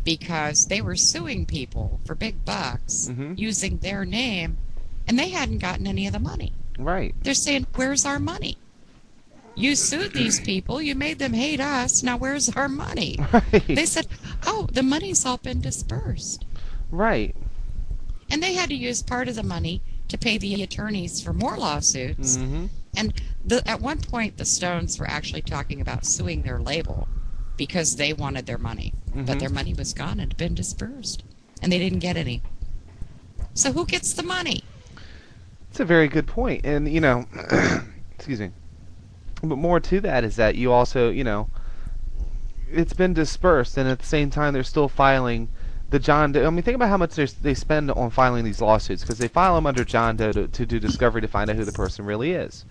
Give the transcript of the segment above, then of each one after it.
because they were suing people for big bucks Mm-hmm. using their name, and they hadn't gotten any of the money. Right. They're saying, where's our money? You sued these people. You made them hate us. Now where's our money? Right. They said, oh, the money's all been dispersed. Right. And they had to use part of the money to pay the attorneys for more lawsuits. Mm-hmm. And at one point, the Stones were actually talking about suing their label because they wanted their money. Mm-hmm. But their money was gone and had been dispersed. And they didn't get any. So who gets the money? It's a very good point. And, you know, excuse me. But more to that is that you also, you know, it's been dispersed, and at the same time they're still filing the John Doe. I mean, think about how much they spend on filing these lawsuits, because they file them under John Doe to do discovery to find out who the person really is.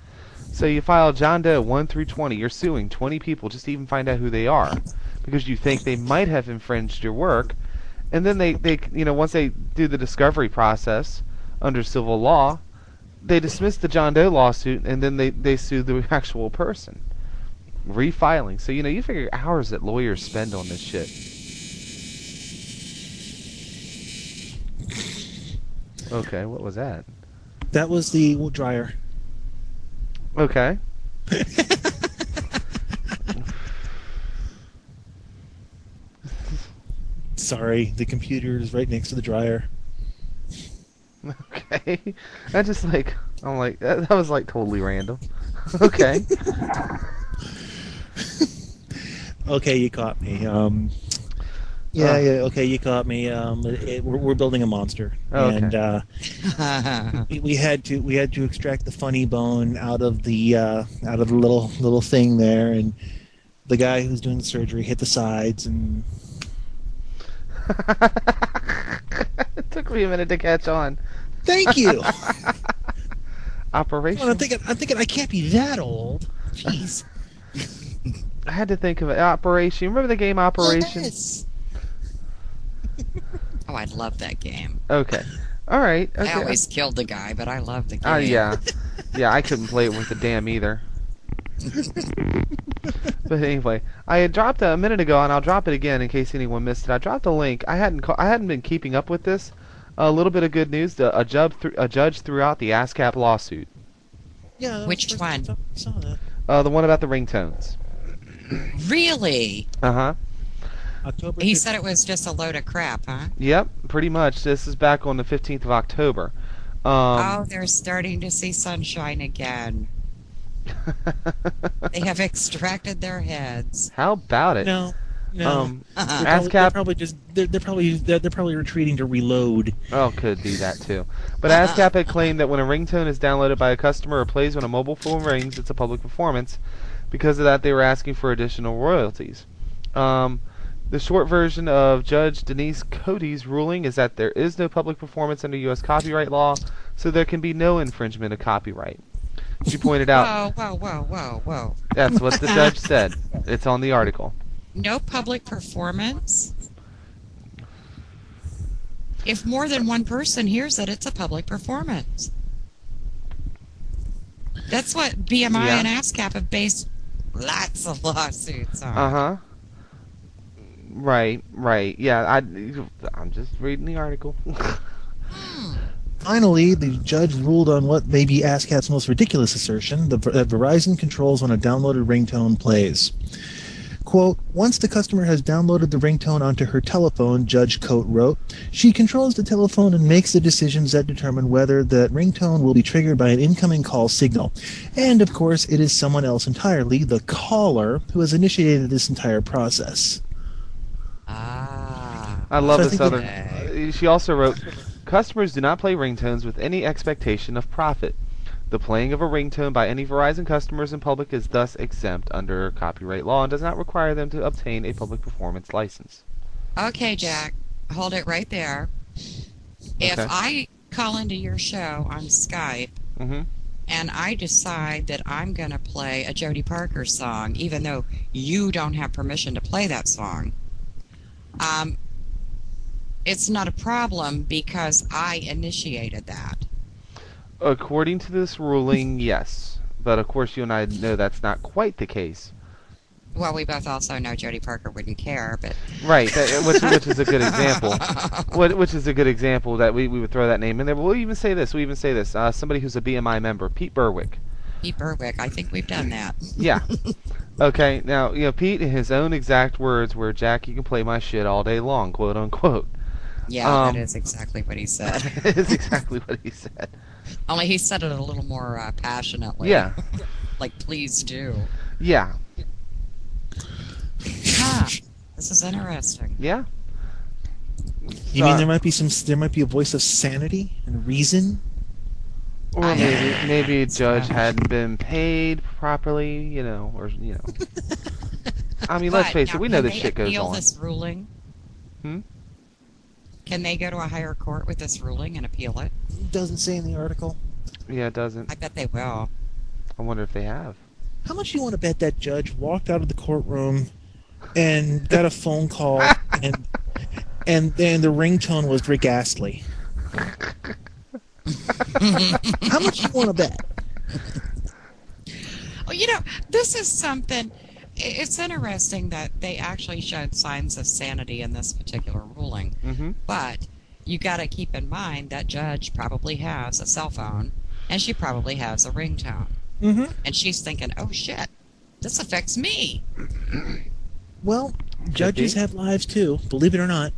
So you file John Doe 1 through 20. You're suing 20 people just to even find out who they are, because you think they might have infringed your work. And then they you know, once they do the discovery process under civil law, they dismiss the John Doe lawsuit, and then they sue the actual person. Refiling. So, you know, you figure hours that lawyers spend on this shit. Okay, what was that? That was the wool dryer. Okay. Sorry, the computer is right next to the dryer. Okay. I just like, I'm like, that was like totally random. Okay. Okay, you caught me. Yeah, okay, you caught me. We're building a monster, Oh, okay. and we had to extract the funny bone out of the little thing there, and the guy who's doing the surgery hit the sides, and It took me a minute to catch on. thank you. Operation. Well, I'm thinking I can't be that old. Jeez. I had to think of it. Operation. Remember the game Operation? Yes. Oh, I love that game. Okay. All right. Okay. I always killed the guy, but I love the game. Yeah. Yeah, I couldn't play it with the damn either. But anyway, I had dropped a minute ago, and I'll drop it again in case anyone missed it. I dropped a link. I hadn't been keeping up with this. A little bit of good news. A judge threw out the ASCAP lawsuit. Yeah. Which one? I saw that. The one about the ringtones. Really? Uh-huh. October. He 15th. said it was just a load of crap, huh? Yep, pretty much. This is back on the 15th of October. Oh, they're starting to see sunshine again. They have extracted their heads. How about it? No. ASCAP. They're probably retreating to reload. Oh, could be that too. But ASCAP had claimed that when a ringtone is downloaded by a customer or plays when a mobile phone rings, it's a public performance. Because of that, they were asking for additional royalties. The short version of Judge Denise Cody's ruling is that there is no public performance under U.S. copyright law, so there can be no infringement of copyright. She pointed out. Whoa. That's what the judge said. It's on the article. No public performance? If more than one person hears it, it's a public performance. That's what BMI and ASCAP have based lots of lawsuits on. Uh-huh. Right. Yeah, I'm just reading the article. Finally, the judge ruled on what may be ASCAP's most ridiculous assertion, that Verizon controls when a downloaded ringtone plays. Quote, once the customer has downloaded the ringtone onto her telephone, Judge Coate wrote, she controls the telephone and makes the decisions that determine whether that ringtone will be triggered by an incoming call signal. And, of course, it is someone else entirely, the caller, who has initiated this entire process. I love this other. She also wrote, customers do not play ringtones with any expectation of profit. The playing of a ringtone by any Verizon customers in public is thus exempt under copyright law and does not require them to obtain a public performance license. Okay, Jack, hold it right there. If I call into your show on Skype and I decide that I'm going to play a Jody Parker song, even though you don't have permission to play that song, it's not a problem because I initiated that. According to this ruling, yes. But of course you and I know that's not quite the case. Well, we both also know Jodie Parker wouldn't care, but Right, which is a good example. Which is a good example that we would throw that name in there. But we'll even say this. Somebody who's a BMI member, Pete Berwick. Pete Berwick, I think we've done that. Yeah. Okay. Now, Pete, in his own exact words, were, "Jack, you can play my shit all day long," quote unquote. Yeah, that is exactly what he said. That is exactly what he said. Only he said it a little more passionately. Yeah. Like, please do. Yeah. This is interesting. Yeah. You mean there might be a voice of sanity and reason? Or maybe a judge hadn't been paid properly, or. I mean, let's face it, we know this shit goes on. Can they appeal this ruling? Can they go to a higher court with this ruling and appeal it? It doesn't say in the article. Yeah, it doesn't. I bet they will. I wonder if they have. How much do you want to bet that judge walked out of the courtroom and got a phone call and then the ringtone was Rick Astley? How much do you want to bet? Well, this is something. It's interesting that they actually showed signs of sanity in this particular ruling. Mm-hmm. But you got to keep in mind that judge probably has a cell phone, and she probably has a ringtone. Mm-hmm. And she's thinking, oh, shit, this affects me. Well, judges have lives, too, believe it or not.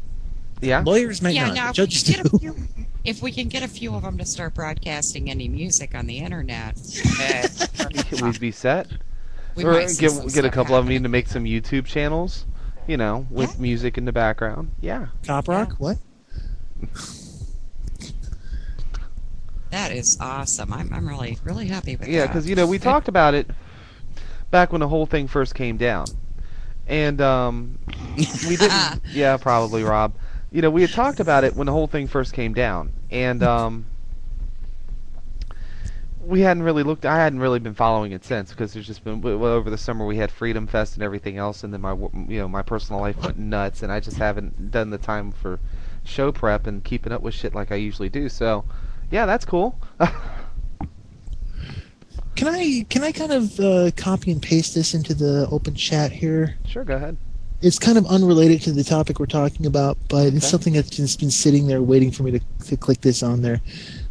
Yeah. Lawyers may not. Now, judges do. If we can get a few of them to start broadcasting any music on the internet, we'd be set. Or get a couple of them to make some YouTube channels, with music in the background. Yeah. Cop rock? What? That is awesome. I'm really, really happy with that. Yeah, because, we talked about it back when the whole thing first came down. And we didn't... Yeah, probably, Rob. We had talked about it when the whole thing first came down. And we hadn't really I hadn't really been following it since, because there's just been... over the summer we had Freedom Fest and everything else, and then my personal life went nuts, and I just haven't done the time for show prep and keeping up with shit like I usually do. So, yeah, that's cool. Can I kind of copy and paste this into the open chat here? Sure, go ahead. It's kind of unrelated to the topic we're talking about, but it's something that's just been sitting there waiting for me to click this on there.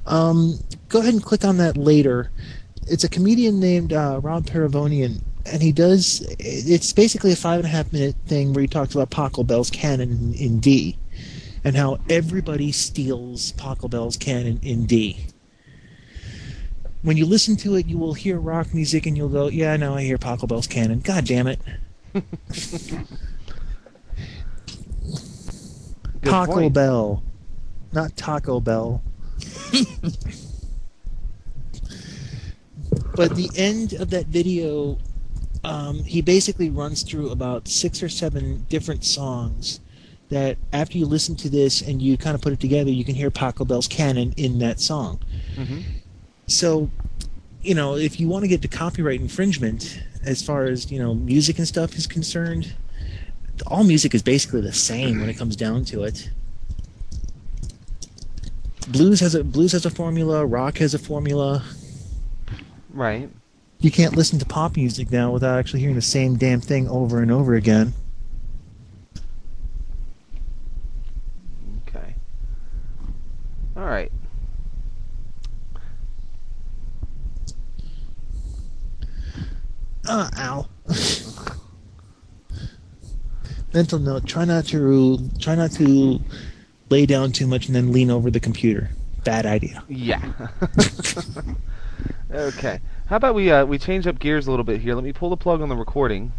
Go ahead and click on that later. It's a comedian named Rob Paravonian, and it's basically a 5.5-minute thing where he talks about Pachelbel's canon in D, and how everybody steals Pachelbel's canon in D. When you listen to it, you will hear rock music, and you'll go, yeah, now I hear Pachelbel's canon. God damn it. Pachelbel, not Taco Bell. But the end of that video, he basically runs through about 6 or 7 different songs that after you listen to this and you kind of put it together, you can hear Pachelbel's canon in that song. Mm-hmm. So, if you want to get to copyright infringement, as far as, music and stuff is concerned, all music is basically the same when it comes down to it. Blues has a formula, rock has a formula. Right. You can't listen to pop music now without actually hearing the same damn thing over and over again. Okay. All right. Ow. Mental note: try not to lay down too much and then lean over the computer. Bad idea. Yeah. Okay. How about we change up gears a little bit here? Let me pull the plug on the recording.